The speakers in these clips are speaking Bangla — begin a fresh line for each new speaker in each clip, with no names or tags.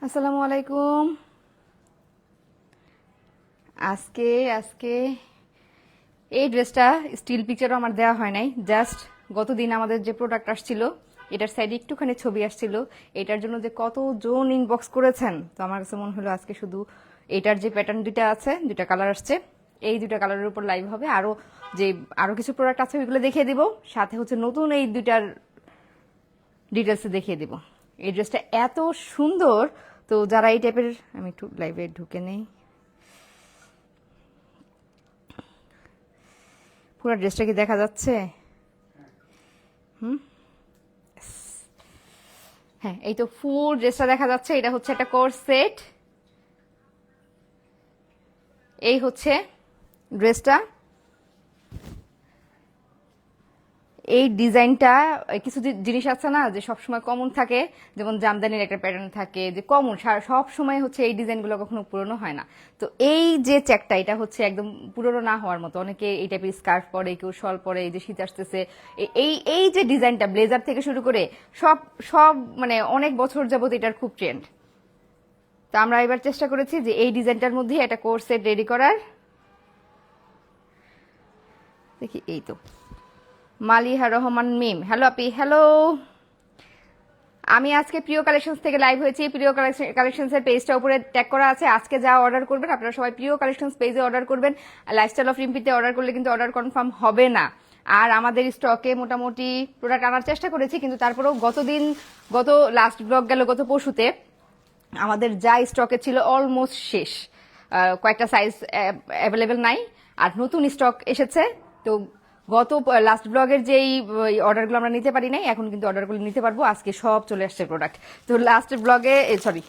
আসসালামু আলাইকুম। আজকে আজকে এই ড্রেসটা স্টিল পিকচারও আমার দেওয়া হয় নাই, জাস্ট গতদিন আমাদের যে প্রোডাক্ট আসছিল এটার সাইডে একটুখানি ছবি আসছিল, এটার জন্য যে কতজন ইনবক্স করেছেন, তো আমার কাছে মনে হলো আজকে শুধু এটার যে প্যাটার্ন দুইটা আছে, দুইটা কালার আসছে, এই দুইটা কালারের উপর লাইভ হবে। আরো কিছু প্রোডাক্ট আছে ওইগুলো দেখিয়ে দিব, সাথে হচ্ছে নতুন এই দুইটার ডিটেলসে দেখিয়ে দিব। এই ড্রেসটা এত সুন্দর, তো যারা এই টাইপের, আমি একটু লাইভে ঢুকে নেই, পুরো ড্রেসটা কি দেখা যাচ্ছে? হ্যাঁ, এই তো ফুল ড্রেসটা দেখা যাচ্ছে। এটা হচ্ছে একটা কোর্স সেট, এই হচ্ছে ড্রেসটা। এই ডিজাইনটা, কিছু জিনিস আছে না যে সবসময় কমন থাকে, যেমন জামদানির একটা প্যাটার্ন থাকে যে কমন, সব সময় হচ্ছে এই ডিজাইনগুলো কখনো পুরনো হয় না। তো এই যে চেকটা, এটা হচ্ছে একদম পুরনো না হওয়ার মতো। অনেকে এই টাইপের স্কার্ফ পরে, কেউ শল পরে, এই যে শীত আসতেছে, এই এই যে ডিজাইনটা ব্লেজার থেকে শুরু করে সব সব মানে অনেক বছর যাবত এটার খুব ট্রেন্ড। তো আমরা এবার চেষ্টা করেছি যে এই ডিজাইনটার মধ্যে একটা কোর্স সেট রেডি করার। দেখি, এই তো মালিহা রহমান মিম, হ্যালো আপি, হ্যালো। আমি আজকে প্রিয় কালেকশনস থেকে লাইভ হয়েছি। প্রিয় কালেকশনস এর পেজটা উপরে ট্যাগ করা আছে। আজকে যা অর্ডার করবেন আপনারা সবাই প্রিয় কালেকশনস পেজে অর্ডার করবেন। লাইফস্টাইল অফ রিম্পিতে অর্ডার করলে কিন্তু অর্ডার কনফার্ম হবে না। আর আমাদের স্টকে মোটামুটি প্রোডাক্ট আনার চেষ্টা করেছি, কিন্তু তারপরেও গত লাস্ট ব্লগ গেল গত পরশুতে আমাদের যা স্টকে ছিল অলমোস্ট শেষ। কয়েকটা সাইজ অ্যাভেলেবেল নাই, আর নতুন স্টক এসেছে। তো গত লাস্ট ব্লগের যেই অর্ডারগুলো আমরা নিতে পারি নাই, এখন কিন্তু অর্ডারগুলো নিতে পারবো। আজকে সব চলে আসছে প্রোডাক্ট। তো লাস্ট ব্লগে, সরি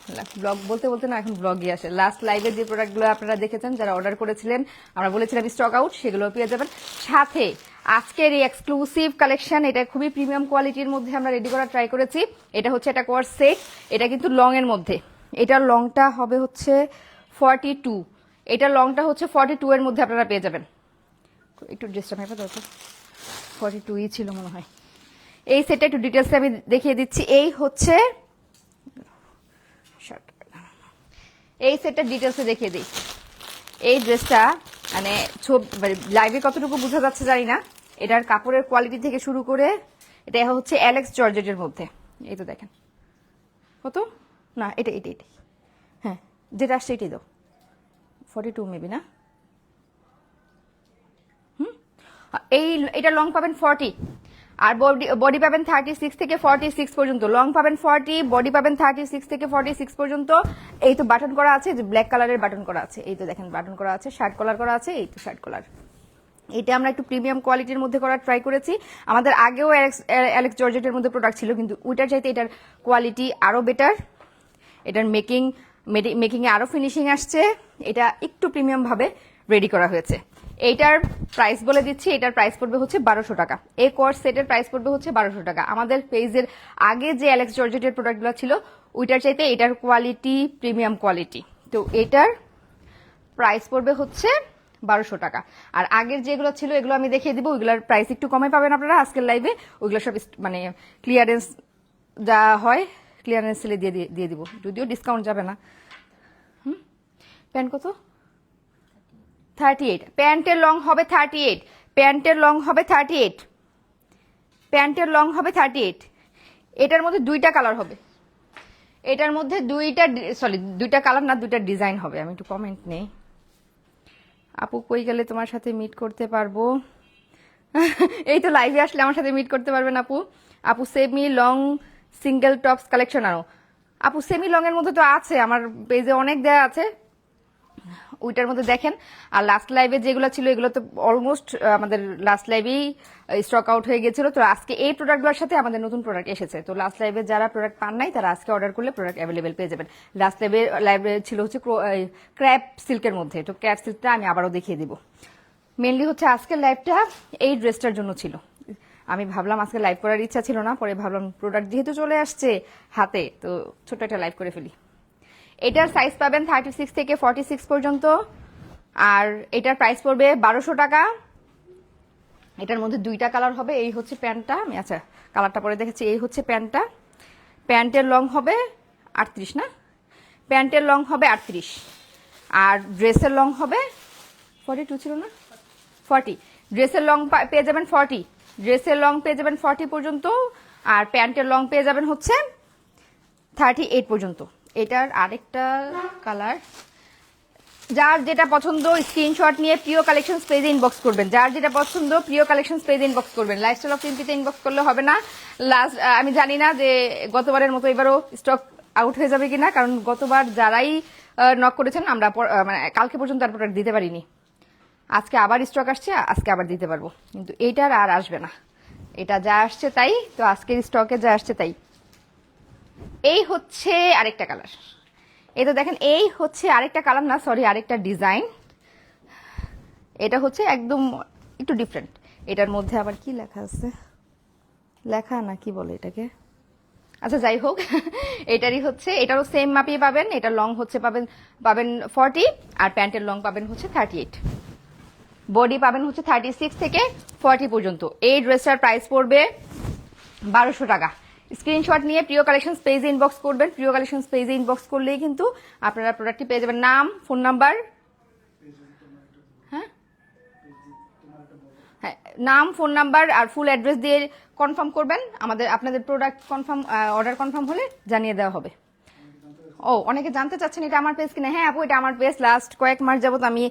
ব্লগ বলতে বলতে না, এখন ব্লগই আসে। লাস্ট লাইভের যে প্রোডাক্টগুলো আপনারা দেখেছেন, যারা অর্ডার করেছিলেন, আমরা বলেছিলাম স্টক আউট, সেগুলো পেয়ে যাবেন। সাথে আজকের এই এক্সক্লুসিভ কালেকশন, এটা খুবই প্রিমিয়াম কোয়ালিটির মধ্যে আমরা রেডি করার ট্রাই করেছি। এটা হচ্ছে একটা কোয়ার সেট, এটা কিন্তু লং এর মধ্যে। এটার লংটা হবে হচ্ছে 42, এটার লংটা হচ্ছে 42 এর মধ্যে আপনারা পেয়ে যাবেন। একটু ড্রেসটা মেপে দরকার, 42ই ছিল মনে হয়। এই সেটটা একটু ডিটেলসে আমি দেখিয়ে দিচ্ছি। এই সেটটা ডিটেলসে দেখিয়ে দিই। এই ড্রেসটা মানে লাইভে কতটুকু বোঝা যাচ্ছে জানি না, এটার কাপড়ের কোয়ালিটি থেকে শুরু করে, এটা হচ্ছে অ্যালেক্স জর্জেটের মধ্যে। এই তো দেখেন কত, না এটা এটা এটা হ্যাঁ, যেটা আসছে এটাই দাও, 42 মেবি না। এটা লং পাবেন 40, আর বডি পাবেন 36 থেকে 46 পর্যন্ত। লং পাবেন 40, বডি পাবেন 36 থেকে 46 পর্যন্ত। এই তো বাটন করা আছে, যে ব্ল্যাক কালারের বাটন করা আছে, এই তো দেখেন বাটন করা আছে, শার্ট কলার করা আছে, এই তো শার্ট কলার। এটা আমরা একটু প্রিমিয়াম কোয়ালিটির মধ্যে করার ট্রাই করেছি। আমাদের আগেও অ্যালেক্স জর্জেটের মধ্যে প্রোডাক্ট ছিল, কিন্তু ওইটার চাইতে এটার কোয়ালিটি আরো বেটার। এটার মেকিং এ আরো ফিনিশিং আসছে। এটা একটু প্রিমিয়াম ভাবে রেডি করা হয়েছে। এইটার প্রাইস বলে দিচ্ছি, এটার প্রাইস পড়বে হচ্ছে 1200 টাকা। এই কোর্স সেটের প্রাইস পড়বে হচ্ছে 1200 টাকা। আমাদের পেজের আগে যে অ্যালেক্স জর্জেটের প্রোডাক্টগুলো ছিল, ওইটার চাইতে এটার কোয়ালিটি প্রিমিয়াম কোয়ালিটি। তো এটার প্রাইস পড়বে হচ্ছে 1200 টাকা। আর আগের যেগুলো ছিল এগুলো আমি দেখিয়ে দিব, ওইগুলোর প্রাইস একটু কমে পাবেন আপনারা আজকের লাইভে। ওইগুলো সব মানে ক্লিয়ারেন্স যা হয়, ক্লিয়ারেন্স সেলে দিয়ে দিব, যদিও ডিসকাউন্ট যাবে না। প্যান্ট কত? 38। প্যান্টের লং হবে 38, প্যান্টের লং হবে 38, প্যান্টের লং হবে 38। এটার মধ্যে দুইটা কালার হবে, এটার মধ্যে দুইটা কালার না, দুইটা ডিজাইন হবে। আমি একটু কমেন্ট নেই। আপু কই গেলে তোমার সাথে মিট করতে পারবো? এই তো লাইভে আসলে আমার সাথে মিট করতে পারবেন আপু। আপু semi long single tops collection আনো। আপু সেমি লং এর মধ্যে তো আছে, আমার পেজে অনেক দেয়া আছে, ওইটার মধ্যে দেখেন। আর লাস্ট লাইভে যেগুলো ছিল এগুলো তো অলমোস্ট আমাদের লাস্ট লাইভেই স্টক আউট হয়ে গেছিল। তো আজকে এই প্রোডাক্টগুলোর সাথে আমাদের নতুন প্রোডাক্ট এসেছে। তো লাস্ট লাইভে যারা প্রোডাক্ট পান নাই, তারা আজকে অর্ডার করলে প্রোডাক্ট অ্যাভেলেবেল পেয়ে যাবেন। লাস্ট লাইভে ছিল হচ্ছে ক্র্যাপ সিল্কের মধ্যে, তো ক্র্যাপ সিল্কটা আমি আবারও দেখিয়ে দিব। মেনলি হচ্ছে আজকের লাইভটা এই ড্রেসটার জন্য ছিল। আমি ভাবলাম আজকে লাইভ করার ইচ্ছা ছিল না, পরে ভাবলাম প্রোডাক্ট যেহেতু চলে আসছে হাতে, তো ছোট একটা লাইভ করে ফেলি। এটার সাইজ পাবেন 36 থেকে 46 পর্যন্ত, আর এটার প্রাইস পড়বে 1200 টাকা। এটার মধ্যে দুইটা কালার হবে। এই হচ্ছে প্যান্টটা, আমি আচ্ছা কালারটা পরে দেখেছি। এই হচ্ছে প্যান্টটা, প্যান্টের লং হবে 38 না, প্যান্টের লং হবে 38, আর ড্রেসের লং হবে 42 ছিল না, 40। ড্রেসের লং পেয়ে যাবেন 40, ড্রেসের লং পেয়ে যাবেন 40 পর্যন্ত, আর প্যান্টের লং পেয়ে যাবেন হচ্ছে 38 পর্যন্ত। এটার আরেকটা কালার, যার যেটা পছন্দ স্ক্রিনশট নিয়ে প্রিয় কালেকশনস পেজে ইনবক্স করবেন, যার যেটা পছন্দ প্রিয় কালেকশনস পেজে ইনবক্স করবেন। লাইফস্টাইল অফ রিম্পিতে ইনবক্স করলে হবে না। লাস্ট আমি জানি না যে গতবারের মতো এবারও স্টক আউট হয়ে যাবে কিনা, কারণ গতবার যারাই নক করেছেন আমরা মানে কালকে পর্যন্ত আর প্রোডাক্ট দিতে পারিনি। আজকে আবার স্টক আসছে, আজকে আবার দিতে পারবো, কিন্তু এইটার আর আসবে না। এটা যা আসছে তাই, তো আজকের স্টকে যা আসছে তাই। এই হচ্ছে আরেকটা কালার, এই তো দেখেন, এই হচ্ছে আরেকটা কালার না, সরি আরেকটা ডিজাইন। এটা হচ্ছে একদম একটু ডিফারেন্ট। এটার মধ্যে আবার কি লেখা আছে, লেখা না কি বলে এটাকে, আচ্ছা যাই হোক, এটারই হচ্ছে, এটারও সেম মাপই পাবেন। এটা লং হচ্ছে পাবেন 40, আর প্যান্টের লং পাবেন হচ্ছে 38, বডি পাবেন হচ্ছে 36 থেকে 40 পর্যন্ত। এই ড্রেসটার প্রাইস পড়বে 1200 টাকা। স্ক্রিনশট নিয়ে প্রিয় কালেকশন পেজে ইনবক্স করবেন। প্রিয় কালেকশন পেজে ইনবক্স করলেই কিন্তু আপনারা প্রোডাক্টটি পেয়ে যাবেন। নাম, ফোন নাম্বার, হ্যাঁ হ্যাঁ, নাম, ফোন নাম্বার আর ফুল অ্যাড্রেস দিয়ে কনফার্ম করবেন। আপনাদের প্রোডাক্ট কনফার্ম, অর্ডার কনফার্ম হলে জানিয়ে দেওয়া হবে। ও, অনেকে জানতে চাচ্ছেন এটা আমার পেজ কিনা। হ্যাঁ আপু, এটা আমার পেজ। লাস্ট কয়েক মাস যাবত আমি,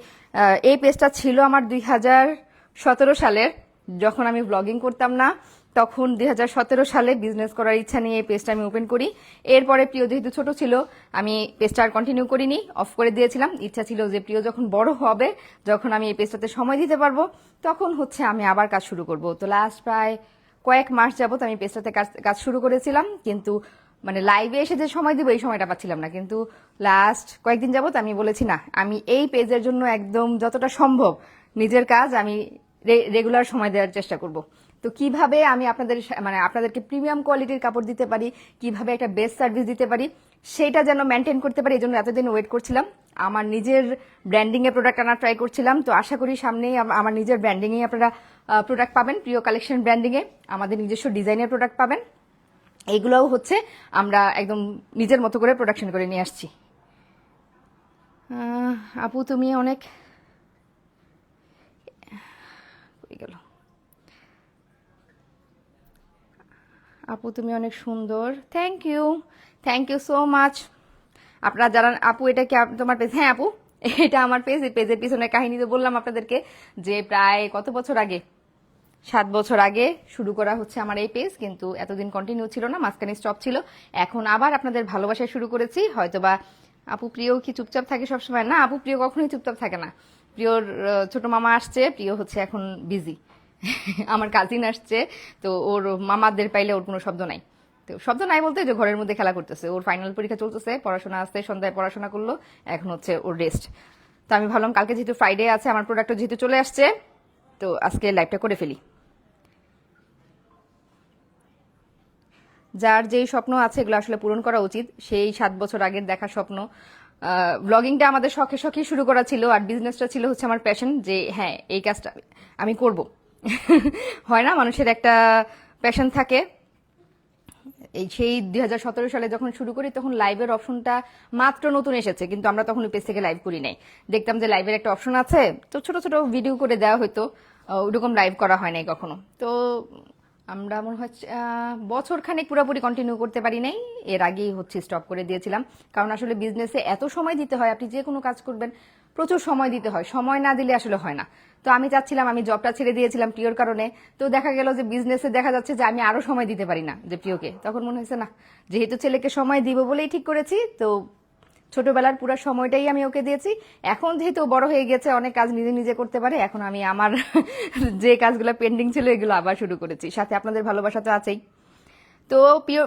এই পেজটা ছিল আমার 2017 সালের, যখন আমি ব্লগিং করতাম না, তখন 2017 সালে বিজনেস করার ইচ্ছা নিয়ে এই পেজটা আমি ওপেন করি। এরপরে প্রিয় যেহেতু ছোট ছিল, আমি পেজটা আর কন্টিনিউ করিনি, অফ করে দিয়েছিলাম। ইচ্ছা ছিল যে প্রিয় যখন বড় হবে, যখন আমি এই পেজটাতে সময় দিতে পারবো, তখন হচ্ছে আমি আবার কাজ শুরু করব। তো লাস্ট প্রায় কয়েক মাস যাবত আমি পেজটাতে কাজ শুরু করেছিলাম, কিন্তু মানে লাইভে এসে যে সময় দিব এই সময়টা পাচ্ছিলাম না। কিন্তু লাস্ট কয়েকদিন যাবত আমি বলেছি না, আমি এই পেজের জন্য একদম যতটা সম্ভব নিজের কাজ আমি রেগুলার সময় দেওয়ার চেষ্টা করব। তো কিভাবে আমি আপনাদেরকে প্রিমিয়াম কোয়ালিটির কাপড় দিতে পারি, কিভাবে একটা বেস্ট সার্ভিস দিতে পারি, সেটা যেন মেনটেন করতে পারি, এই জন্য এতদিন ওয়েট করছিলাম। আমার নিজের ব্র্যান্ডিং এ প্রোডাক্ট আনার ট্রাই করছিলাম। তো আশা করি সামনেই আমার নিজের ব্র্যান্ডিং এ আপনারা প্রোডাক্ট পাবেন। প্রিয় কালেকশন ব্র্যান্ডিং এ আমাদের নিজস্ব ডিজাইনের প্রোডাক্ট পাবেন। এইগুলোও হচ্ছে আমরা একদম নিজের মতো করে প্রোডাকশন করে নিয়ে আসছি। আপু তুমি অনেক গেল, আপু তুমি অনেক সুন্দর, থ্যাংক ইউ সো মাচ। আপনারা যারা, আপু এটা কি তোমার পেজ? হ্যাঁ আপু, এটা আমার পেজ। এই পেজের পিছনে কাহিনী তো বললাম আপনাদেরকে, যে প্রায় কত বছর আগে, 7 বছর আগে শুরু করা হচ্ছে আমার এই পেজ, কিন্তু এতদিন কন্টিনিউ ছিল না, মাঝখানে স্টপ ছিল। এখন আবার আপনাদের ভালোবাসায় শুরু করেছি। হয়তোবা আপু প্রিয় কি চুপচাপ থাকে সবসময়? না আপু, প্রিয় কখনোই চুপচাপ থাকে না। প্রিয়র ছোট মামা আসছে, প্রিয় হচ্ছে এখন বিজি। আমার কাজিন আসছে, তো ওর মামাদের পাইলে ওর কোনো শব্দ নাই। তো শব্দ নাই বলতে যে ঘরের মধ্যে খেলা করতেছে, ওর ফাইনাল পরীক্ষা চলতেছে, পড়াশোনা আসছে, সন্ধ্যায় পড়াশোনা করলো, এখন হচ্ছে ওর রেস্ট। তো আমি ভাবলাম কালকে যেহেতু ফ্রাইডে আছে, আমার প্রোডাক্টও যেহেতু চলে আসছে, তো আজকে লাইভটা করে ফেলি। যার যেই স্বপ্ন আছে এগুলো আসলে পূরণ করা উচিত। সেই 7 বছর আগের দেখা স্বপ্ন। ব্লগিংটা আমাদের শখে শখে শুরু করা ছিল, আর বিজনেসটা ছিল হচ্ছে আমার প্যাশন, যে হ্যাঁ এই কাজটা আমি করব। হয় না, মানুষের একটা প্যাশন থাকে। এই সেই 2017 সালে যখন শুরু করি, তখন লাইভের অপশনটা মাত্র নতুন এসেছে, কিন্তু আমরা তখন পেজ থেকে লাইভ করি নাই। দেখতাম যে লাইভের একটা অপশন আছে, তো ছোট ছোট ভিডিও করে দেওয়া হতো, ওরকম লাইভ করা হয় নাই কখনো। তো আমরা মনে হয় বছর খানেক পুরোপুরি কন্টিনিউ করতে পারি নাই, এর আগেই হচ্ছে স্টপ করে দিয়েছিলাম। কারণ আসলে বিজনেসে এত সময় দিতে হয়, আপনি যে কোনো কাজ করবেন প্রচুর সময় দিতে হয়, সময় না দিলে আসলে হয় না। তো আমি চাচ্ছিলাম, আমি জবটা ছেড়ে দিয়েছিলাম প্রিয়র কারণে। তো দেখা গেল যে বিজনেসে দেখা যাচ্ছে যে আমি আরো সময় দিতে পারি না যে প্রিয়কে। তখন মনে হয়েছে না, যেহেতু ছেলেকে সময় দিব বলেই ঠিক করেছি, তো ছোটবেলার পুরো সময়টাই আমি ওকে দিয়েছি। এখন যেহেতু বড় হয়ে গেছে, অনেক কাজ নিজে নিজে করতে পারে, এখন আমি আমার যে কাজগুলো পেন্ডিং ছিল এগুলো আবার শুরু করেছি। সাথে আপনাদের ভালোবাসা তো আছেই। তো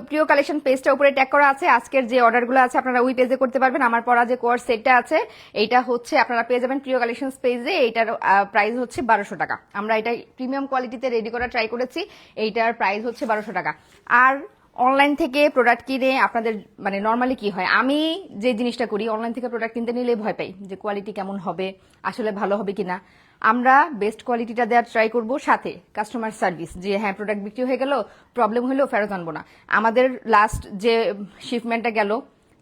প্রিয় কালেকশন পেজটা উপরে ট্যাগ করা আছে। আজকের যে অর্ডারগুলো আছে আপনারা ওই পেজে করতে পারবেন। আমার পরা যে কোর্স সেটটা আছে, এইটা হচ্ছে আপনারা পেয়ে যাবেন প্রিয় কালেকশন পেজে। এইটার প্রাইস হচ্ছে 1200 টাকা। আমরা এটা প্রিমিয়াম কোয়ালিটিতে রেডি করা ট্রাই করেছি। এইটার প্রাইস হচ্ছে 1200 টাকা। আর অনলাইন থেকে প্রোডাক্ট কিনে আপনাদের মানে নর্মালি কি হয়, আমি যে জিনিসটা করি, অনলাইন থেকে প্রোডাক্ট কিনতে নিলে ভয় পাই যে কোয়ালিটি কেমন হবে, আসলে ভালো হবে কিনা। আমরা বেস্ট কোয়ালিটিটা দেওয়ার ট্রাই করব, সাথে কাস্টমার সার্ভিস, যে হ্যাঁ প্রোডাক্ট বিক্রি হয়ে গেল, প্রবলেম হলেও ফেরত আনবো না। আমাদের লাস্ট যে শিপমেন্টটা গেল,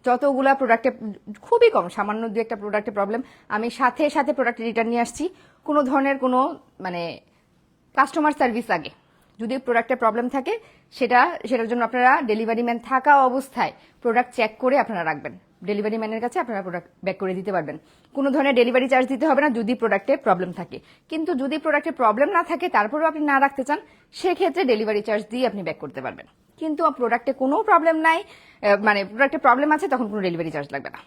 যতগুলা প্রোডাক্টে খুবই কম, সামান্য দু একটা প্রোডাক্টে প্রবলেম, আমি সাথে সাথে প্রোডাক্ট রিটার্ন নিয়ে আসছি। কোনো ধরনের কোনো মানে কাস্টমার সার্ভিস আগে যদি প্রোডাক্টের প্রবলেম থাকে সেটার জন্য আপনারা ডেলিভারি ম্যান থাকা অবস্থায় প্রোডাক্ট চেক করে আপনারা রাখবেন। ডেলিভারি ম্যানের কাছে আপনারা প্রোডাক্ট ব্যাক করে দিতে পারবেন। কোনো ধরনের ডেলিভারি চার্জ দিতে হবে না যদি প্রোডাক্টে প্রবলেম থাকে। কিন্তু যদি প্রোডাক্টে প্রবলেম না থাকে তারপরেও আপনি না রাখতে চান, সেক্ষেত্রে ডেলিভারি চার্জ দিয়ে আপনি ব্যাক করতে পারবেন। কিন্তু প্রোডাক্টে কোনো প্রবলেম নাই, মানে প্রোডাক্টে প্রবলেম আছে, তখন কোনো ডেলিভারি চার্জ লাগবে না।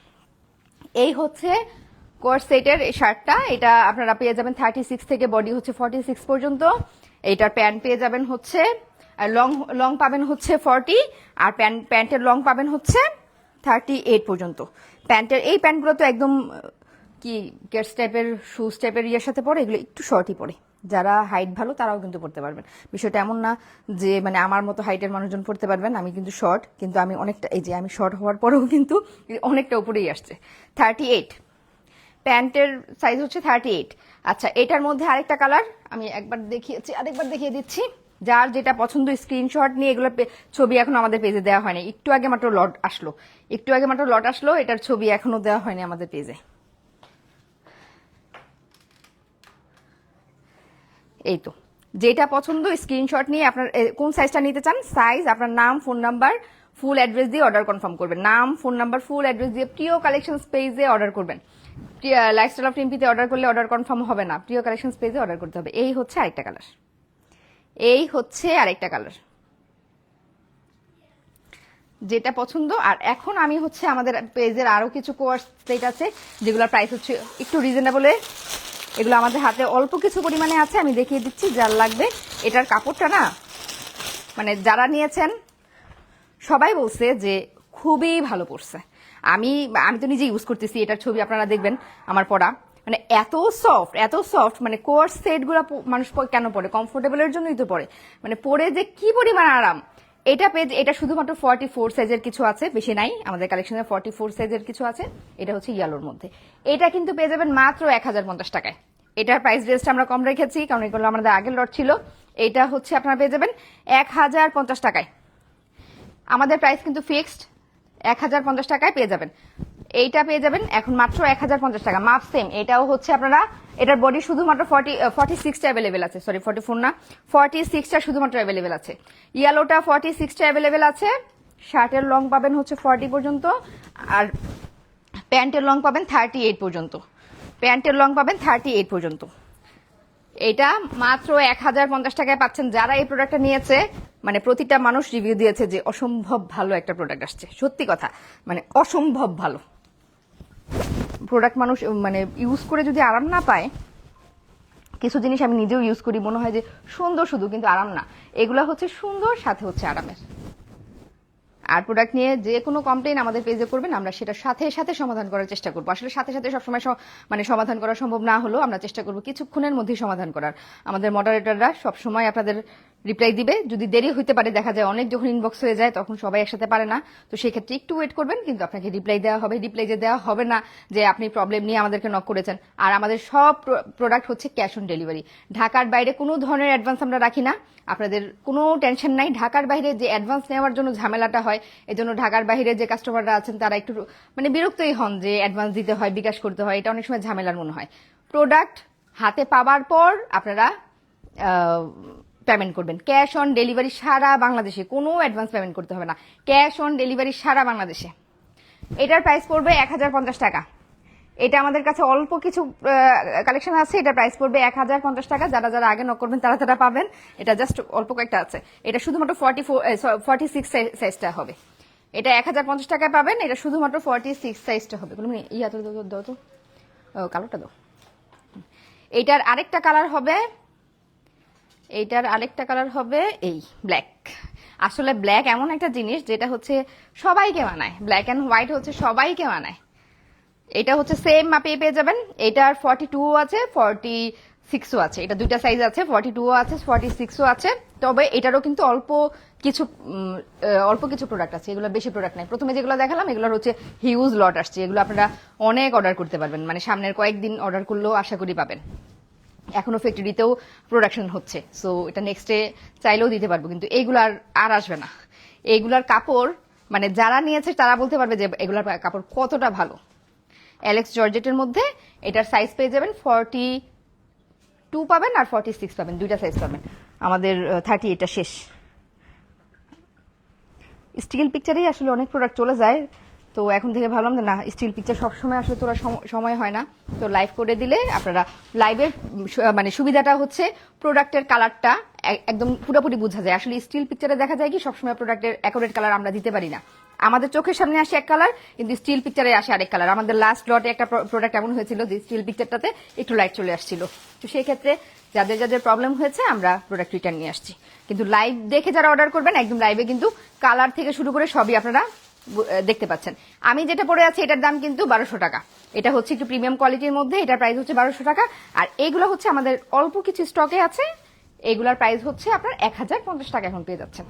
এই হচ্ছে কোর্স সেটের শার্টটা। এটা আপনারা পেয়ে যাবেন 36 থেকে বডি হচ্ছে 46 পর্যন্ত। এইটার প্যান্ট পেয়ে যাবেন হচ্ছে লং পাবেন হচ্ছে 40, আর প্যান্টের লং পাবেন হচ্ছে 38 পর্যন্ত। প্যান্টের এই প্যান্টগুলো তো একদম কি কেটস টাইপের, শুজ টাইপের ইয়ের সাথে পরে, এগুলো একটু শর্টই পরে। যারা হাইট ভালো তারাও কিন্তু পড়তে পারবেন। বিষয়টা এমন না যে মানে আমার মতো হাইটের মানুষজন পড়তে পারবেন। আমি কিন্তু শর্ট, কিন্তু আমি অনেকটা, এই যে আমি শর্ট হওয়ার পরেও কিন্তু অনেকটা উপরেই আসছে। 38 প্যান্টের সাইজ হচ্ছে 38। আচ্ছা, এটার মধ্যে আরেকটা কালার আমি আরেকবার দেখিয়ে দিচ্ছি। যার যেটা পছন্দ স্ক্রিনশট নিয়ে, এগুলো ছবি এখন আমাদের পেজে দেওয়া হয়নি, একটু আগে মাত্র লট আসলো, এটার ছবি এখনো দেওয়া হয়নি আমাদের পেজে। এই তো, যেটা পছন্দ স্ক্রিনশট নিয়ে আপনার কোন সাইজটা নিতে চান, সাইজ, আপনার নাম, ফোন নাম্বার, ফুল অ্যাড্রেস দিয়ে অর্ডার কনফার্ম করবেন। নাম, ফোন নাম্বার, ফুল অ্যাড্রেস দিয়ে প্রিয় কালেকশন পেজে অর্ডার করবেন। লাইফস্টাইল অফ টিম্পিতে অর্ডার করলে অর্ডার কনফার্ম হবে না, প্রিয় কালেকশন পেজে অর্ডার করতে হবে। এই হচ্ছে আরেকটা কালার, যেটা পছন্দ। আর এখন আমি হচ্ছে আমাদের পেজের আরো কিছু কোর্স সেট আছে যেগুলোর প্রাইস হচ্ছে একটু রিজনেবলে। এগুলো আমাদের হাতে অল্প কিছু পরিমাণে আছে, আমি দেখিয়ে দিচ্ছি যার লাগবে। এটার কাপড়টা না, মানে যারা নিয়েছেন সবাই বলছে যে খুবই ভালো পড়ছে। আমি তো নিজে ইউজ করতেছি, এটার ছবি আপনারা দেখবেন আমার পরা। মানে এত সফট, মানে কোর্স সেটগুলো মানুষ কেন পরে? কমফোর্টেবলের জন্যই তো পরে। মানে পরে যে কি পরিমাণ আরাম। এটা শুধুমাত্র 44 সাইজের কিছু আছে, বেশি নাই আমাদের কালেকশনে। 44 সাইজের কিছু আছে, এটা হচ্ছে ইয়েলোর মধ্যে। এটা কিন্তু পেয়ে যাবেন মাত্র 1050 টাকায়। এটার প্রাইস রেঞ্জটা আমরা কম রেখেছি কারণ এগুলো আমাদের আগের লট ছিল। এটা হচ্ছে আপনারা পেয়ে যাবেন 1050 টাকায়। আমাদের প্রাইস কিন্তু ফিক্সড, 1050 টাকায় পেয়ে যাবেন। এইটা পেয়ে যাবেন এখন মাত্র 1050 টাকা, মাপ সেম। এটাও হচ্ছে আপনারা, এটার বডি শুধুমাত্র 46টা অ্যাভেলেবেল আছে, সরি 44 না, 46টা শুধুমাত্র অ্যাভেলেবেল আছে। ইয়েলোটা 46টা অ্যাভেলেবেল আছে। শার্টের লং পাবেন হচ্ছে 40 পর্যন্ত, আর প্যান্টের লং পাবেন 38 পর্যন্ত। এটা মাত্র 1050 টাকায় পাচ্ছেন। যারা এই প্রোডাক্টটা নিয়েছে, মানে প্রতিটা মানুষ রিভিউ দিয়েছে যে অসম্ভব ভালো একটা প্রোডাক্ট আসছে। সত্যি কথা, মানে অসম্ভব ভালো প্রোডাক্ট। মানুষ মানে ইউজ করে যদি আরাম না পায়, কিছু জিনিস আমি নিজেও ইউজ করি, মনে হয় যে সুন্দর শুধু, কিন্তু আরাম না। এগুলা হচ্ছে সুন্দর, সাথে হচ্ছে আরামের। আর প্রোডাক্ট নিয়ে যে কোনো কমপ্লেন আমাদের পেজে করবেন, আমরা সেটা সাথে সাথে সমাধান করার চেষ্টা করবো। আসলে সাথে সাথে সবসময় মানে সমাধান করা সম্ভব না হলেও আমরা চেষ্টা করবো কিছুক্ষণের মধ্যেই সমাধান করার। আমাদের মডারেটররা সবসময় আপনাদের রিপ্লাই দিবে। যদি দেরি হইতে পারে, দেখা যায় অনেক যখন ইনবক্স হয়ে যায় তখন সবাই একসাথে পারে না, তো সেই ক্ষেত্রে একটু ওয়েট করবেন, কিন্তু আপনাকে রিপ্লাই দেওয়া হবে। রিপ্লাই যে দেওয়া হবে না যে আপনি প্রবলেম নিয়ে আমাদেরকে নক করেছেন। আর আমাদের সব প্রোডাক্ট হচ্ছে ক্যাশ অন ডেলিভারি। ঢাকার বাইরে কোনো ধরনের অ্যাডভান্স আমরা রাখি না, আপনাদের কোনো টেনশন নাই। ঢাকার বাইরে যে অ্যাডভান্স নেওয়ার জন্য ঝামেলাটা হয়, এজন্য ঢাকার বাইরে যে কাস্টমাররা আছেন তারা একটু মানে বিরক্তই হন যে অ্যাডভান্স দিতে হয়, বিকাশ করতে হয়, এটা অনেক সময় ঝামেলার মনে হয়। প্রোডাক্ট হাতে পাওয়ার পর আপনারা পেমেন্ট করবেন ক্যাশ অন ডেলিভারি সারা বাংলাদেশে, কোনো অ্যাডভান্স পেমেন্ট করতে হবে না, ক্যাশ অন ডেলিভারি সারা বাংলাদেশে। এটার প্রাইস পড়বে 1050 টাকা। এটা আমাদের কাছে অল্প কিছু কালেকশন আছে, এটা প্রাইস পড়বে 1050 টাকা। যারা যারা আগে নক করবেন তারা তারা পাবেন। এটা জাস্ট অল্প কয়েকটা আছে, এটা শুধুমাত্র 46 সাইজটা হবে। এটা 1050 টাকায় পাবেন, এটা শুধুমাত্র 46 সাইজটা হবে। ইয়া তো দাও তো, কালোটা দাও। এইটার আরেকটা কালার হবে, এই ব্ল্যাক। আসলে ব্ল্যাক এমন একটা জিনিস যেটা হচ্ছে সবাইকে মানায়, ব্ল্যাক এন্ড হোয়াইট হচ্ছে সবাইকে মানায়। এটা হচ্ছে সেম মাপে পেয়ে যাবেন। এটার 42 আছে, 46ও আছে। এটা দুইটা সাইজ আছে, 42ও আছে, 46ও আছে। তবে এটারও কিন্তু অল্প কিছু প্রোডাক্ট আছে, এগুলো বেশি প্রোডাক্ট নাই। প্রথমে যেগুলো দেখালাম এগুলোর হচ্ছে হিউজ লট আসছে, এগুলো আপনারা অনেক অর্ডার করতে পারবেন, মানে সামনের কয়েকদিন অর্ডার করলেও আশা করি পাবেন। এখনো ফ্যাক্টরিতেও প্রোডাকশন হচ্ছে, সো এটা নেক্সটে চাইলেও দিতে পারবো, কিন্তু এইগুলো আর আসবে না। এইগুলার কাপড় মানে যারা নিয়েছে তারা বলতে পারবে যে এগুলার কাপড় কতটা ভালো। অ্যালেক্স জর্জেটের মধ্যে এটার সাইজ পেয়ে যাবেন 42 পাবেন আর 46 পাবেন, দুইটা সাইজ পাবেন। আমাদের 30 এটা শেষ। স্টিল পিকচারেই আসলে অনেক প্রোডাক্ট চলে যায়, তো এখন থেকে ভাবলাম যে না, স্টিল পিকচার সবসময় আসলে তোলা সময় হয় না, তো লাইভ করে দিলে আপনারা লাইভের মানে সুবিধাটা হচ্ছে প্রোডাক্টের কালারটা একদম পুরোপুরি বোঝা যায়। আসলে স্টিল পিকচারে দেখা যায় কি সবসময় প্রোডাক্টের অ্যাকুরেট কালার আমরা দিতে পারি না, আমাদের চোখের সামনে আসে এক কালার কিন্তু স্টিল পিকচারে আসে আরেক কালার। আমাদের লাস্ট লটে একটা প্রোডাক্ট এমন হয়েছিল যে স্টিল পিকচারটাতে একটু লাইট চলে আসছিল, তো সেই ক্ষেত্রে যাদের যাদের প্রবলেম হয়েছে আমরা প্রোডাক্ট রিটার্ন নিয়ে আসছি। কিন্তু লাইভ দেখে যারা অর্ডার করবেন একদম লাইভে কিন্তু কালার থেকে শুরু করে সবই আপনারা দেখতে পাচ্ছেন। আমি যেটা পরে আছি এটার দাম কিন্তু 1200 টাকা। এটা হচ্ছে একটু প্রিমিয়াম কোয়ালিটির মধ্যে, এটার প্রাইস হচ্ছে 1200 টাকা। আর এইগুলো হচ্ছে আমাদের অল্প কিছু স্টকে আছে, এগুলার প্রাইস হচ্ছে আপনার 1050 টাকা এখন পেয়ে যাচ্ছেন।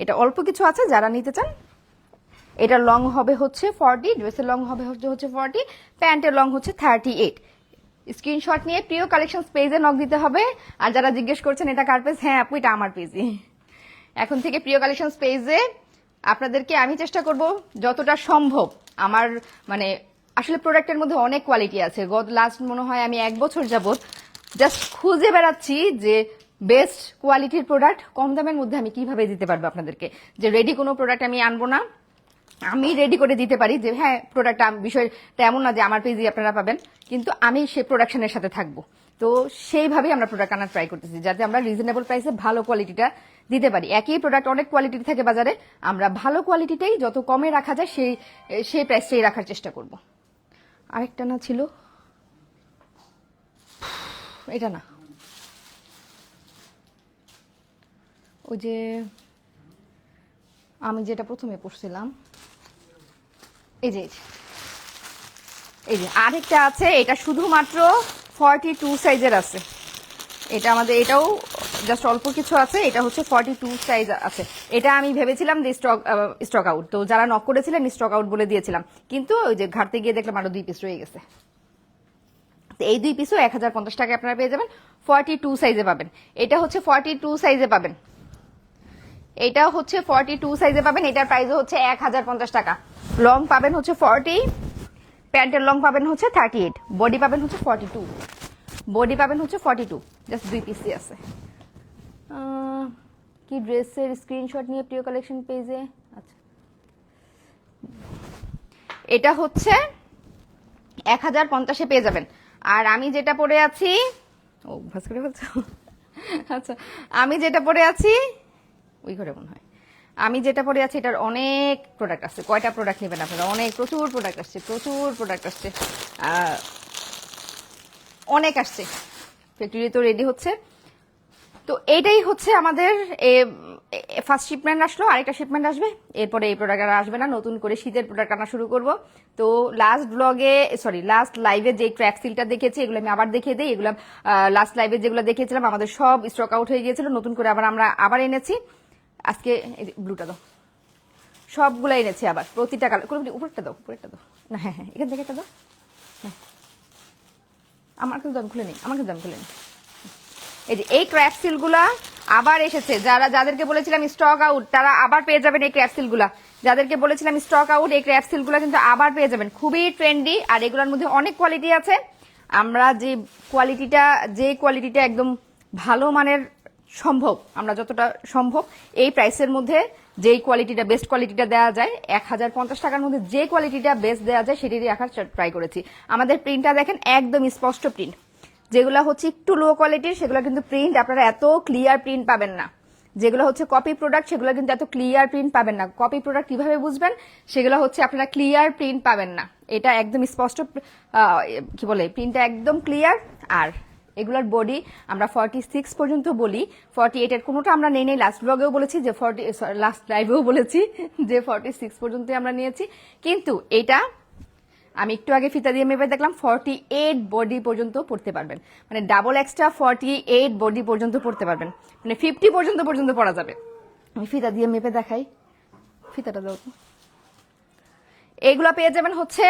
এটা অল্প কিছু আছে, যারা নিতে চান। এটা লং হবে হচ্ছে 40, ড্রেসের লং হবে হচ্ছে 40, প্যান্টের লং হচ্ছে 38। স্ক্রিনশট নিয়ে প্রিয় কালেকশন পেজে নক দিতে হবে। আর যারা জিজ্ঞেস করছেন এটা কার পেজ, হ্যাঁ আপু এটা আমার পেজই। এখন থেকে প্রিয় কালেকশন পেজে আপনাদেরকে আমি চেষ্টা করব যতটা সম্ভব, আমার মানে আসলে প্রোডাক্টের মধ্যে অনেক কোয়ালিটি আছে। লাস্ট মনে হয় আমি 1 বছর যাবত জাস্ট খুঁজে বেড়াচ্ছি যে বেস্ট কোয়ালিটির প্রোডাক্ট কম দামের মধ্যে আমি কিভাবে দিতে পারবো আপনাদেরকে। যে রেডি কোনো প্রোডাক্ট আমি আনবো না, আমি রেডি করে দিতে পারি যে হ্যাঁ প্রোডাক্টটা বিষয়টা এমন না যে আমার পেজে আপনারা পাবেন, কিন্তু আমি সেই প্রোডাকশনের সাথে থাকবো। তো সেইভাবেই আমরা প্রোডাক্ট আনার ট্রাই করতেছি যাতে আমরা রিজনেবল প্রাইসে ভালো কোয়ালিটিটা দিতে পারি। একই প্রোডাক্ট অনেক কোয়ালিটির থাকে বাজারে, আমরা ভালো কোয়ালিটিটাই যত কমে রাখা যায় সেই প্রাইসটাই রাখার চেষ্টা করব। আরেকটা না ছিল এটা না, ওই যে আমি যেটা প্রথমে পড়ছিলাম, এই যে আরেকটা আছে, এটা শুধুমাত্র 42 সাইজের আছে। এটা আমাদের এটাও জাস্ট অল্প কিছু আছে, এটা হচ্ছে 42 সাইজ আছে। এটা আমি ভেবেছিলাম যে স্টক আউট, তো যারা নক করেছিলেন স্টক আউট বলে দিয়েছিলাম, কিন্তু ওই যে ঘাটতে গিয়ে দেখলাম আরো 2 পিস রয়ে গেছে। তো এই 2 পিসও 1050 টাকা আপনারা পেয়ে যাবেন, 42 সাইজে পাবেন। এটা হচ্ছে 42 সাইজে পাবেন, এটাও হচ্ছে 42 সাইজে পাবেন। এটার প্রাইস হচ্ছে 1050 টাকা। লং পাবেন হচ্ছে 40, প্যান্টের লং পাবেন হচ্ছে 38, বডি পাবেন হচ্ছে 42, বডি পাবেন হচ্ছে 42। জাস্ট 2 পিসই আছে। কি ড্রেসের স্ক্রিনশট নিয়ে প্রিয় কালেকশন পেজে, আচ্ছা এটা হচ্ছে 1050-এ পেয়ে যাবেন। আর আমি যেটা পরে আছি, ও ভাস করে বলছো, আচ্ছা আমি যেটা পরে আছি ওই ঘরে মনে হয়, আমি যেটা পরে আছি এটার অনেক প্রোডাক্ট আছে। কয়টা প্রোডাক্ট নেবেন আপনারা? প্রচুর প্রোডাক্ট আসছে, প্রচুর প্রোডাক্ট আসছে, অনেক আসছে। ফ্যাক্টরি তো রেডি হচ্ছে। তো এইটাই হচ্ছে আমাদের ফার্স্ট শিপমেন্ট আসলো, আরেকটা শিপমেন্ট আসবে, এরপরে এই প্রোডাক্ট আর আসবে না, নতুন করে শীতের প্রোডাক্ট আনা শুরু করব। তো লাস্ট লাইভে যে ক্র্যাপ সিলটা দেখেছি এগুলো আমি আবার দেখিয়ে দিই। এগুলো লাস্ট লাইভে যেগুলো দেখিয়েছিলাম আমাদের সব স্টক আউট হয়ে গিয়েছিল, নতুন করে আবার এনেছি। আজকে ব্লুটা দাও, সবগুলো এনেছি আবার, প্রতিটা কালার। উপরেরটা দাও না, হ্যাঁ এখান থেকে একটা দাও। আমার কিন্তু আমি খুলে নিই, এই ক্র্যাপ সিলগুলা আবার এসেছে। যাদেরকে বলেছিলাম স্টক আউট তারা আবার পেয়ে যাবেন এই ক্র্যাপ সিলগুলা। যাদেরকে বলেছিলাম স্টক আউট, এই ক্র্যাপ সিলগুলা কিন্তু আবার পেয়ে যাবেন। খুবই ট্রেন্ডি, আর এগুলোর মধ্যে অনেক কোয়ালিটি আছে। আমরা যে কোয়ালিটিটা একদম ভালো মানের সম্ভব, আমরা যতটা সম্ভব এই প্রাইসের মধ্যে যেই কোয়ালিটিটা বেস্ট কোয়ালিটিটা দেওয়া যায়, 1050 টাকার মধ্যে যে কোয়ালিটিটা বেস্ট দেওয়া যায় সেটি রাখার ট্রাই করেছি। আমাদের প্রিন্টটা দেখেন একদম স্পষ্ট প্রিন্ট। যেগুলো হচ্ছে একটু লো কোয়ালিটির সেগুলো কিন্তু প্রিন্ট আপনারা এত ক্লিয়ার প্রিন্ট পাবেন না। যেগুলো হচ্ছে কপি প্রোডাক্ট সেগুলো কিন্তু এত ক্লিয়ার প্রিন্ট পাবেন না। কপি প্রোডাক্ট কিভাবে বুঝবেন? সেগুলো হচ্ছে আপনারা ক্লিয়ার প্রিন্ট পাবেন না। এটা একদম স্পষ্ট কি বলে প্রিন্টটা একদম ক্লিয়ার। আর এগুলার বডি আমরা 46 পর্যন্ত বলি, 48 এর কোনোটা আমরা নেই। লাস্ট ব্লগেও বলেছি যে লাস্ট লাইভেও বলেছি যে 46 পর্যন্ত আমরা নিয়েছি, কিন্তু এটা আমি একটু আগে ফিতা দিয়ে মেপে দেখলাম 48 বডি পর্যন্ত পড়তে পারবেন, মানে ডাবল এক্সট্রা 48 বডি পর্যন্ত পড়তে পারবেন, মানে 50 পর্যন্ত পড়া যাবে। আমি ফিতা দিয়ে মেপে দেখাই, ফিতাটা দাও তো। এগুলা পেয়ে যাবেন হচ্ছে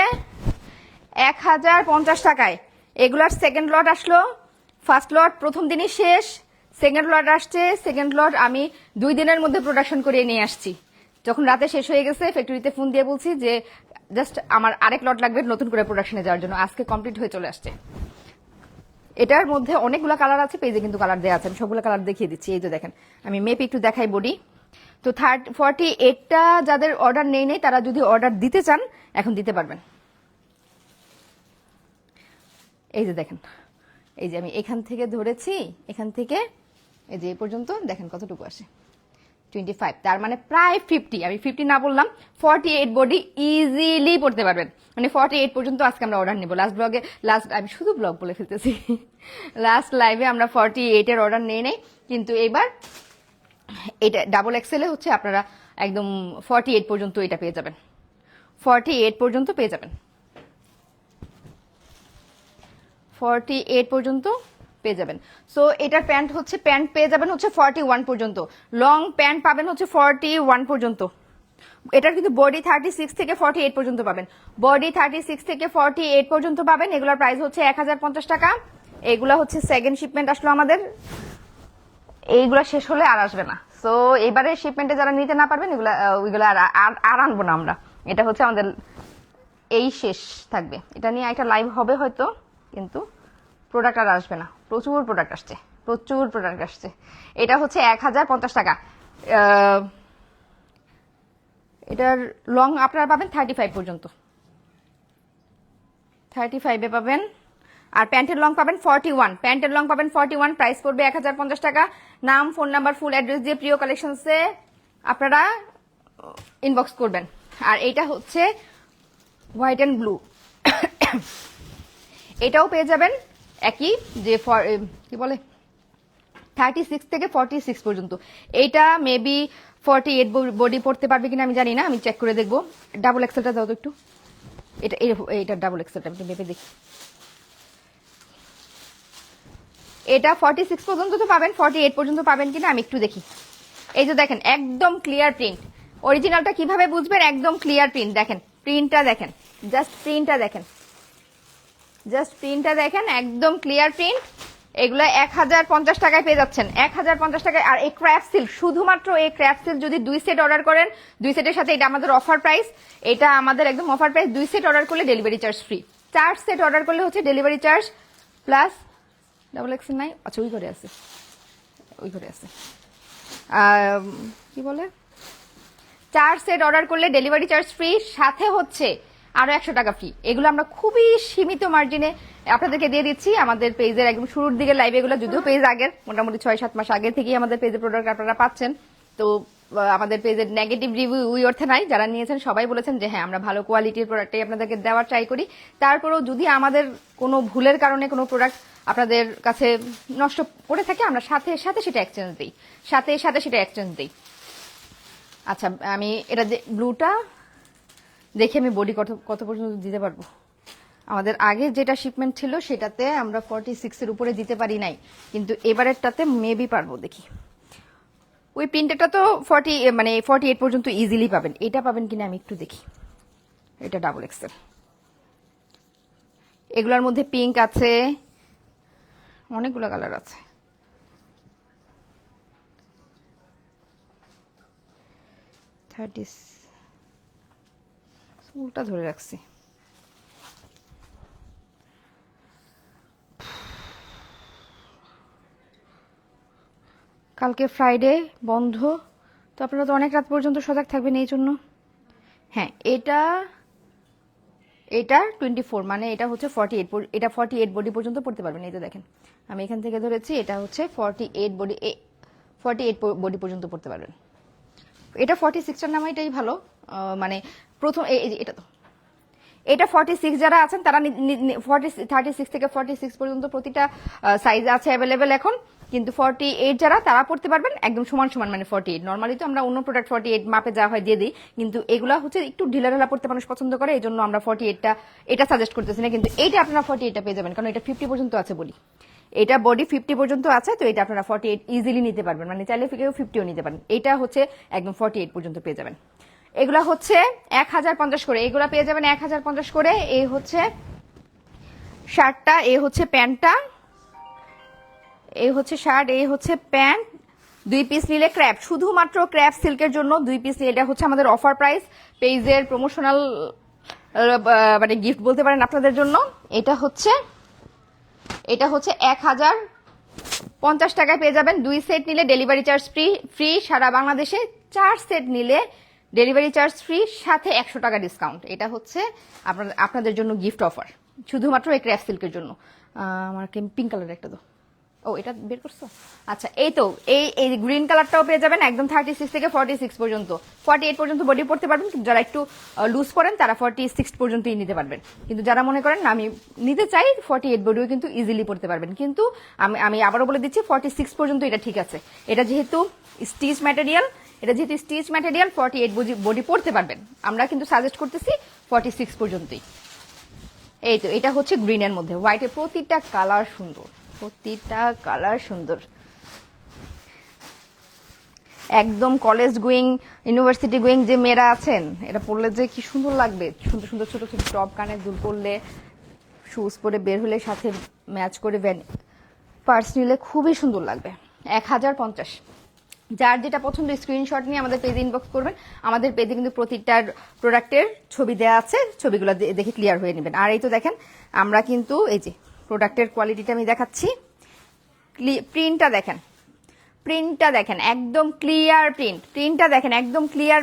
1050 টাকায়। এগুলার সেকেন্ড লট আসলো, ফার্স্ট লট প্রথম দিনই শেষ, সেকেন্ড লট আসছে। সেকেন্ড লট আমি 2 দিনের মধ্যে প্রোডাকশন করে নিয়ে আসছি। যখন রাতে শেষ হয়ে গেছে ফ্যাক্টরিতে ফোন দিয়ে বলছি যে জাস্ট আমার আরেক লট লাগবে নতুন করে প্রোডাকশনে যাওয়ার জন্য, আজকে কমপ্লিট হয়ে চলে আসছে। এটার মধ্যে অনেকগুলো কালার আছে, পেজে কিন্তু কালার দেওয়া আছে, আমি সবগুলো কালার দেখিয়ে দিচ্ছি। এই যে দেখেন, আমি মেপে একটু দেখাই বডি। তো 48টা যাদের অর্ডার নেই তারা যদি অর্ডার দিতে চান এখন দিতে পারবেন। এই যে দেখেন, এই যে আমি এখান থেকে ধরেছি, এখান থেকে এই যে এই পর্যন্ত দেখেন কতটুকু আসে, 25, তার মানে প্রায় 50, আমি 50 না বললাম, 48 বডি ইজিলি পড়তে পারবেন। মানে 48 পর্যন্ত আজকে আমরা অর্ডার নিব। আমি শুধু ব্লগ বলে ফেলতেছি, লাস্ট লাইভে আমরা 48 এর অর্ডার নিয়ে নেই, কিন্তু এবার এটা ডাবল এক্সেলে হচ্ছে আপনারা একদম 48 পর্যন্ত এটা পেয়ে যাবেন, 48 পর্যন্ত পেয়ে যাবেন, 48 পর্যন্ত পেয়ে যাবেন। সো এটার প্যান্ট পেয়ে যাবেন হচ্ছে 41 পর্যন্ত, লং প্যান্ট পাবেন হচ্ছে 41 পর্যন্ত। এটার কিন্তু বডি 36 থেকে 48 পর্যন্ত পাবেন, বডি 36 থেকে 48 পর্যন্ত পাবেন। এগুলোর প্রাইস হচ্ছে 1050 টাকা। এগুলা হচ্ছে সেকেন্ড শিপমেন্ট আসলো আমাদের, এইগুলা শেষ হলে আর আসবে না। সো এবারে শিপমেন্টে যারা নিতে না পারবেন ওইগুলো আর আনবো না আমরা, এটা হচ্ছে আমাদের এই শেষ থাকবে। এটা নিয়ে একটা লাইভ হবে হয়তো, কিন্তু প্রোডাক্ট আর আসবে না, প্রচুর প্রোডাক্ট আসছে। এটা হচ্ছে 1050 টাকা। এটার লং আপনারা পাবেন 35 পর্যন্ত, 35-এ পাবেন। আর প্যান্টের লং পাবেন 41, প্যান্টের লং পাবেন 41, প্রাইস পড়বে 1050 টাকা। নাম, ফোন নাম্বার, ফুল অ্যাড্রেস দিয়ে প্রিয় কালেকশনসে আপনারা ইনবক্স করবেন। আর এটা হচ্ছে হোয়াইট অ্যান্ড ব্লু, এটাও পেয়ে যাবেন একই, যে কি বলে 36 থেকে 46 পর্যন্ত। এইটা মেবি 48 বডি পড়তে পারবে কিনা আমি জানি না, আমি চেক করে দেখবো। ডাবল এক্সেলটা দাও তো একটু, এটা ডাবল এক্সেলটা একটু মেপে দেখি। এটা 46 পর্যন্ত তো পাবেন, 48 পর্যন্ত পাবেন কিনা আমি একটু দেখি। এই যে দেখেন একদম ক্লিয়ার প্রিন্ট, অরিজিনালটা কিভাবে বুঝবেন, একদম ক্লিয়ার প্রিন্ট। দেখেন প্রিন্টটা দেখেন, জাস্ট প্রিন্টটা দেখেন, একদম ক্লিয়ার প্রিন্ট। এগুলো 1050 টাকায় পেয়ে যাচ্ছেন, 1050 টাকায়। আর এই ক্র্যাফট সিল্ক, শুধুমাত্র এই ক্র্যাফট সিল্ক যদি 2 সেট অর্ডার করেন, 2 সেটের সাথে এটা আমাদের অফার প্রাইস, এটা আমাদের একদম অফার প্রাইস। 2 সেট অর্ডার করলে delivery charge free, 4 set order করলে হচ্ছে delivery charge plus double XL নাই, আচ্ছা ওই ঘরে আছে কি বলে 4 সেট অর্ডার করলে ডেলিভারি চার্জ ফ্রি, সাথে হচ্ছে আরো 100 টাকা ফ্রি। এগুলো আমরা খুবই সীমিত মার্জিনে আপনাদেরকে দিয়ে দিচ্ছি। আমাদের পেজের একদম শুরুর দিকে লাইভ, এগুলো যদিও পেজ আগের মোটামুটি 6-7 মাস আগে থেকেই আমাদের পেজে প্রোডাক্ট আপনারা পাচ্ছেন। তো আমাদের পেজের নেগেটিভ রিভিউ ওই অর্থে নাই, যারা নিয়েছেন সবাই বলেছেন যে হ্যাঁ আমরা ভালো কোয়ালিটির প্রোডাক্টটাই আপনাদেরকে দেওয়ার ট্রাই করি। তারপরেও যদি আমাদের কোনো ভুলের কারণে কোনো প্রোডাক্ট আপনাদের কাছে নষ্ট করে থাকে, আমরা সাথে সাথে সেটা এক্সচেঞ্জ দিই। আচ্ছা, আমি এটা ব্লুটা দেখে আমি বডি কত পর্যন্ত দিতে পারবো। আমাদের আগে যেটা শিপমেন্ট ছিল সেটাতে আমরা 46 এর উপরে দিতে পারি নাই, কিন্তু এবারেরটাতে মেবি পারবো, দেখি। ওই প্রিন্টেরটা তো 48 পর্যন্ত ইজিলি পাবেন, এটা পাবেন কিনা আমি একটু দেখি। এটা ডাবল এক্সেল, এগুলোর মধ্যে পিঙ্ক আছে, অনেকগুলো কালার আছে। উল্টা ধরে রাখছি। কালকে ফ্রাইডে বন্ধ, তো আপনারা তো অনেক রাত পর্যন্ত সজাগ থাকবেন এই জন্য। হ্যাঁ, এটা 24, মানে এটা হচ্ছে 48, এটা 48 বডি পর্যন্ত পড়তে পারবেন। এই যে দেখেন আমি এখান থেকে ধরেছি, এটা হচ্ছে 48 বডি পর্যন্ত পড়তে পারবেন। এটা 46টার নাম এটাই ভালো, মানে প্রথম এটা 46 যারা আছেন তারা 36 থেকে 46 পর্যন্ত প্রতিটা সাইজ আছে অ্যাভেলেবেল এখন, কিন্তু 48 যারা তারা পড়তে পারবেন একদম সমান, মানে 48। নর্মালি তো আমরা অন্য প্রোডাক্ট 48 মাপে যা হয় দিয়ে দিই, কিন্তু এগুলা হচ্ছে একটু ঢিলাঢালা পড়তে মানুষ পছন্দ করে, এই জন্য আমরা 48টা এটা সাজেস্ট করতেছি না, কিন্তু এইটা আপনারা 48টা পেয়ে যাবেন, কারণ এটা 50 পর্যন্ত আছে বডি, এটা বডি 50 পর্যন্ত আছে, তো এটা আপনারা 48 ইজিলি নিতে পারবেন, মানে চাইলে কেউ 50ও নিতে পারেন। এটা হচ্ছে একদম 48 পর্যন্ত পেয়ে যাবেন। এগুলা হচ্ছে 1050 করে, এগুলা পেয়ে যাবেন 1050 করে। এই হচ্ছে শার্টটা, এই হচ্ছে প্যান্টটা, এই হচ্ছে শার্ট, এই হচ্ছে প্যান্ট, 2 পিস নিলে ক্র্যাপ, শুধুমাত্র ক্র্যাপ সিল্কের জন্য 2 পিস, এটা হচ্ছে আমাদের অফার প্রাইস, পেজের প্রমোশনাল মানে গিফট বলতে পারেন আপনাদের জন্য। এটা হচ্ছে 1050 টাকায় পেয়ে যাবেন। 2 সেট নিলে ডেলিভারি চার্জ ফ্রি সারা বাংলাদেশে, 4 সেট নিলে ডেলিভারি চার্জ ফ্রি সাথে 100 টাকা ডিসকাউন্ট। এটা হচ্ছে আপনাদের জন্য গিফট অফার, শুধুমাত্র এই ক্র্যাপ সিল্কের জন্য। আমার পিঙ্ক কালার একটা দাও। ও এটা বের করছো? আচ্ছা, এই তো এই গ্রিন কালারটাও পেয়ে যাবেন একদম 36 থেকে 46 পর্যন্ত, 48 পর্যন্ত বডি পড়তে পারবেন। যারা একটু লুজ করেন তারা 46 পর্যন্তই নিতে পারবেন, কিন্তু যারা মনে করেন আমি নিতে চাই 48 বডিও কিন্তু ইজিলি পড়তে পারবেন। কিন্তু আমি আবারও বলে দিচ্ছি 46 পর্যন্ত এটা ঠিক আছে। এটা যেহেতু স্টিচ ম্যাটেরিয়াল, 48 বডি পড়তে পারবেন। আমরা কিন্তু সাজেস্ট করতেছি 46 পর্যন্তই। এই তো এটা হচ্ছে গ্রিনের মধ্যে হোয়াইটের, প্রতিটা কালার সুন্দর, একদম কলেজ গোয়িং, ইউনিভার্সিটি গোয়িং যে মেয়েরা আছেন, এটা পরলে যে কি সুন্দর লাগবে। সুন্দর সুন্দর ছোট ছোট টপ, কানের দুল পরলে, শুজ পরে বের হলে সাথে ম্যাচ করে পার্স নিলে খুবই সুন্দর লাগবে। 1050। যার যেটা পছন্দ স্ক্রিনশট নিয়ে আমাদের পেজে ইনবক্স করবেন। আমাদের পেজে কিন্তু প্রতিটার প্রোডাক্টের ছবি দেওয়া আছে, ছবিগুলো দেখে ক্লিয়ার হয়ে নেবেন। আর এই তো দেখেন আমরা কিন্তু এই যে প্রোডাক্টের কোয়ালিটিটা আমি দেখাচ্ছি, প্রিন্টটা দেখেন একদম ক্লিয়ার প্রিন্টটা দেখেন একদম ক্লিয়ার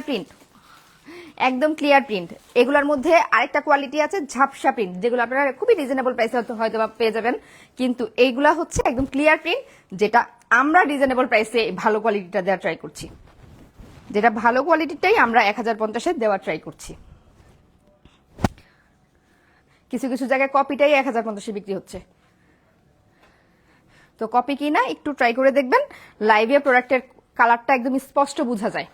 প্রিন্ট। এগুলোর মধ্যে আরেকটা কোয়ালিটি আছে ঝাপসা প্রিন্ট, যেগুলো আপনারা খুবই রিজনেবল প্রাইসে হয়তো পেয়ে যাবেন, কিন্তু এইগুলা হচ্ছে একদম ক্লিয়ার প্রিন্ট, যেটা আমরা রিজনেবল প্রাইসে ভালো কোয়ালিটিটা দেওয়ার ট্রাই করছি, যেটা ভালো কোয়ালিটিটাই আমরা 1050-এ দেওয়ার ট্রাই করছি। কিছু কিছু জায়গায় কপিটাই 1050-এ বিক্রি হচ্ছে, তো কপি কিনা একটু ট্রাই করে দেখবেন। লাইভে প্রোডাক্টের কালারটা একদম স্পষ্ট বোঝা যায়,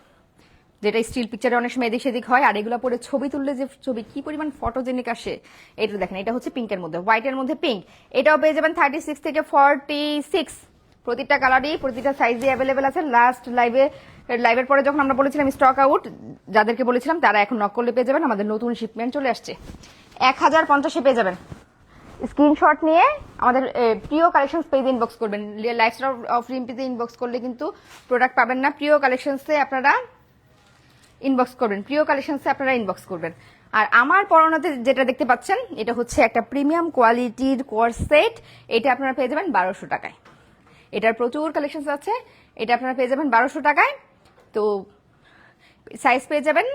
যেটা স্টিল পিকচারে অনেক সময় এদিক সেদিক হয়। আর এগুলো পরে ছবি তুললে যে ছবি কি পরিমাণ ফটোজেনিক আসে, এটা দেখেন। এটা হচ্ছে পিঙ্কের মধ্যে, হোয়াইটের মধ্যে পিঙ্ক। এটাও পেয়ে যাবেন 36 থেকে 46, প্রতিটা কালারই প্রতিটা সাইজে অ্যাভেলেবেল আছে। লাস্ট লাইভের পরে যখন আমরা বলেছিলাম স্টক আউট, যাদেরকে বলেছিলাম তারা এখন নক করলে পেয়ে যাবেন। আমাদের নতুন শিপমেন্ট চলে আসছে, 1050-এ পেয়ে যাবেন। স্ক্রিনশট নিয়ে আমাদের প্রিয় কালেকশনস পেজে ইনবক্স করবেন। লাইফস্টাইল অফ রিম্পিতে ইনবক্স করলে কিন্তু প্রোডাক্ট পাবেন না, প্রিয় কালেকশনসে আপনারা ইনবক্স করবেন। আর আমার পরনাতে যেটা দেখতে পাচ্ছেন, এটা হচ্ছে একটা প্রিমিয়াম কোয়ালিটির কোরসেট। এটা আপনারা পেয়ে যাবেন 1200 টাকায়। এটার প্রচুর কালেকশনস আছে, এটা আপনারা পেয়ে যাবেন 1200 টাকায়। তো সাইজ পেয়ে যাবেন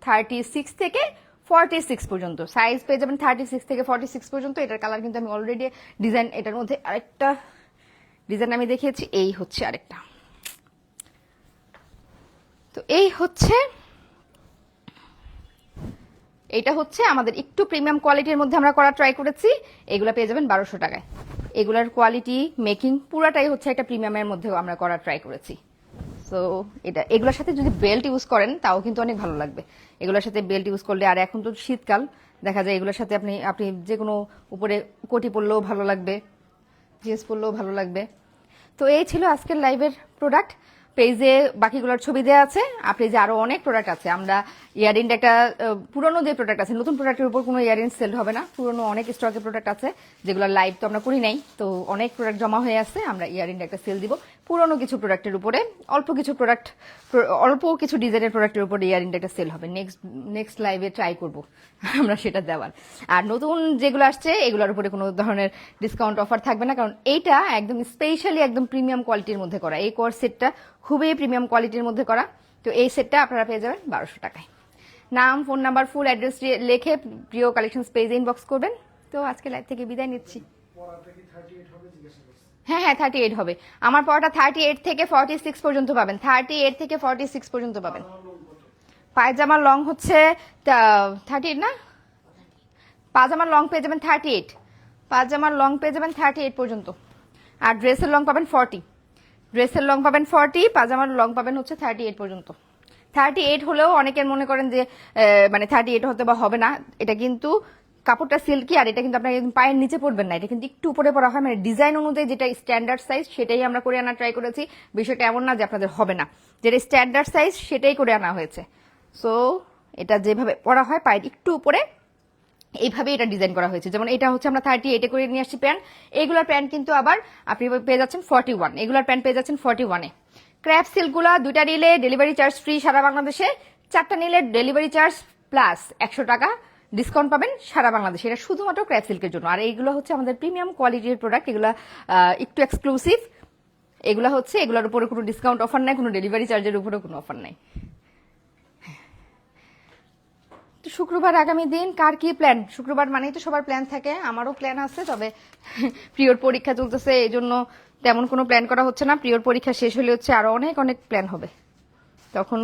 36 থেকে 46 পর্যন্ত, সাইজ পেয়ে যাবেন 36 থেকে 46 পর্যন্ত। এটার কালার কিন্তু আমি অলরেডি ডিজাইন, এটার মধ্যে আরেকটা ডিজাইন আমি দেখিয়েছি, এই হচ্ছে আরেকটা। তো এটা হচ্ছে আমাদের একটু প্রিমিয়াম কোয়ালিটির মধ্যে আমরা করা ট্রাই করেছি। এগুলা পেয়ে যাবেন 1200 টাকায়। এগুলার কোয়ালিটি, মেকিং পুরাটাই হচ্ছে একটা প্রিমিয়ামের মধ্যেও আমরা করা ট্রাই করেছি। সো এগুলোর সাথে যদি বেল্ট ইউজ করেন তাও কিন্তু অনেক ভালো লাগবে। এগুলোর সাথে বেল্ট ইউজ করলে, আর এখন তো শীতকাল, দেখা যায় এগুলোর সাথে আপনি যে কোনো উপরে কোটি পরলেও ভালো লাগবে, জিন্স পরলেও ভালো লাগবে। তো এই ছিল আজকের লাইভের প্রোডাক্ট। পেজে বাকিগুলোর ছবি দেওয়া আছে, আর পেজে আরো অনেক প্রোডাক্ট আছে। আমরা ইয়ারিং একটা পুরনো যে প্রোডাক্ট আছে, নতুন প্রোডাক্টের উপর কোনো ইয়ারিং সেল হবে না। পুরনো অনেক স্টকের প্রোডাক্ট আছে যেগুলো লাইভ তো আমরা করি নাই, তো অনেক প্রোডাক্ট জমা হয়ে আছে। আমরা ইয়ারিং একটা সেল দিব পুরনো কিছু প্রোডাক্টের উপরে, অল্প কিছু ডিজাইনের প্রোডাক্টের উপরে ইয়ারিং একটা সেল হবে। নেক্সট লাইভে ট্রাই করব আমরা সেটা দেওয়ার। আর নতুন যেগুলো আসছে এগুলোর উপরে কোনো ধরনের ডিসকাউন্ট অফার থাকবে না, কারণ এইটা একদম স্পেশালি একদম প্রিমিয়াম কোয়ালিটির মধ্যে করা। এই কোর্স সেটটা খুবই প্রিমিয়াম কোয়ালিটির মধ্যে করা। তো এই সেটটা আপনারা পেয়ে যাবেন 1200 টাকায়। নাম, ফোন নাম্বার, ফুল অ্যাড্রেস লিখে প্রিয় কালেকশন পেজে ইনবক্স করবেন। তো আজকে লাইভ থেকে বিদায় নিচ্ছি। হ্যাঁ 38 হবে। আমার পড়াটা 38 থেকে 46 পর্যন্ত পাবেন, 38 থেকে 46 পর্যন্ত পাবেন। পায়জামার লং হচ্ছে 38 না, পাজামার লং পেয়ে যাবেন 38, পাজামার লং পেয়ে যাবেন 38 পর্যন্ত। আর ড্রেসের লং পাবেন 40, ড্রেসের লং পাবেন 40, পাজামার লং পাবেন হচ্ছে 38 পর্যন্ত। 38 হলেও অনেকের মনে করেন যে মানে 38 হতে বা হবে না, এটা কিন্তু কাপড়টা সিল্কি, আর এটা কিন্তু আপনার পায়ের নিচে পড়বেন না, এটা কিন্তু একটু উপরে পড়া হয়। মানে ডিজাইন অনুযায়ী যেটা স্ট্যান্ডার্ড সাইজ সেটাই আমরা করে আনার ট্রাই করেছি। বিষয়টা এমন না যে আপনাদের হবে না, যেটা স্ট্যান্ডার্ড সাইজ সেটাই করে আনা হয়েছে। সো এটা যেভাবে পড়া হয় পায়ের একটু উপরে, এইভাবে এটা ডিজাইন করা হয়েছে। যেমন এটা হচ্ছে আমরা 38 করে নিয়ে আসছি প্যান্ট, এগুলার প্যান্ট কিন্তু আবার আপনি পেয়ে যাচ্ছেন 41, এগুলার প্যান্ট পেয়ে যাচ্ছেন 41-এ। ক্র্যাপ সিল্কগুলা 2টা নিলে ডেলিভারি চার্জ ফ্রি সারা বাংলাদেশে, 4টা নিলে ডেলিভারি চার্জ প্লাস 100 টাকা ডিসকাউন্ট পাবেন সারা বাংলাদেশে। এটা শুধুমাত্র ক্র্যাপ সিল্কের জন্য। আর এইগুলো হচ্ছে আমাদের প্রিমিয়াম কোয়ালিটির প্রোডাক্ট, এগুলো একটু এক্সক্লুসিভ। এগুলো হচ্ছে এগুলোর উপরে কোনো ডিসকাউন্ট অফার নাই, কোনো ডেলিভারি চার্জের উপরে কোনো অফার নাই। তো শুক্রবার আগামী দিন কার কি প্ল্যান? শুক্রবার মানেই তো সবার প্ল্যান থাকে, আমারও প্ল্যান আছে, তবে প্রিয়র পরীক্ষা চলতেছে এই জন্য তেমন কোনো প্ল্যান করা হচ্ছে না। প্রিয়র পরীক্ষা শেষ হলে হচ্ছে আরো অনেক অনেক প্ল্যান হবে। তখন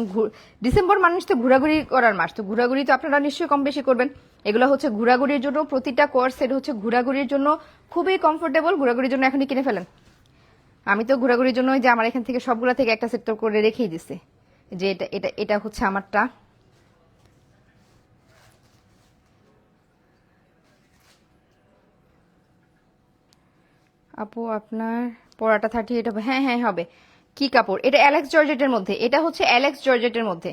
ডিসেম্বর মানুষ তো ঘোরাঘুরি করার মাস, তো ঘোরাঘুরি তো আপনারা নিশ্চয়ই কম বেশি করবেন। এগুলো হচ্ছে ঘোরাঘুরির জন্য, প্রতিটা কোর্স সেট হচ্ছে ঘোরাঘুরির জন্য খুবই কমফোর্টেবল। ঘোরাঘুরির জন্য এখনই কিনে ফেলেন। আমি তো ঘোরাঘুরির জন্য যে আমার এখান থেকে সবগুলা থেকে একটা সেট করে রেখেই দিছি, যে এটা এটা এটা হচ্ছে আমারটা। আপু আপনার পরাটা 38 হবে? হ্যাঁ হ্যাঁ হবে। কি কাপড় এটা? অ্যালেক্স জর্জেটের মধ্যে, এটা হচ্ছে অ্যালেক্স জর্জেটের মধ্যে।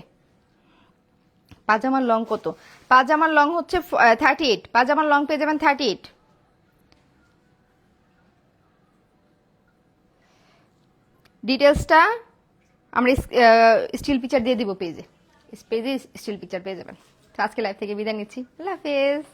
পাজামার লং কত? পাজামার লং হচ্ছে 38, পাজামার লং পেয়ে যাবেন 38। ডিটেলসটা আমরা স্টিল পিকচার দিয়ে দিব পেজে, পেজে স্টিল পিকচার পেয়ে যাবেন। তো আজকে লাইভ থেকে বিদায় নিচ্ছি, আল্লাহ হাফেজ।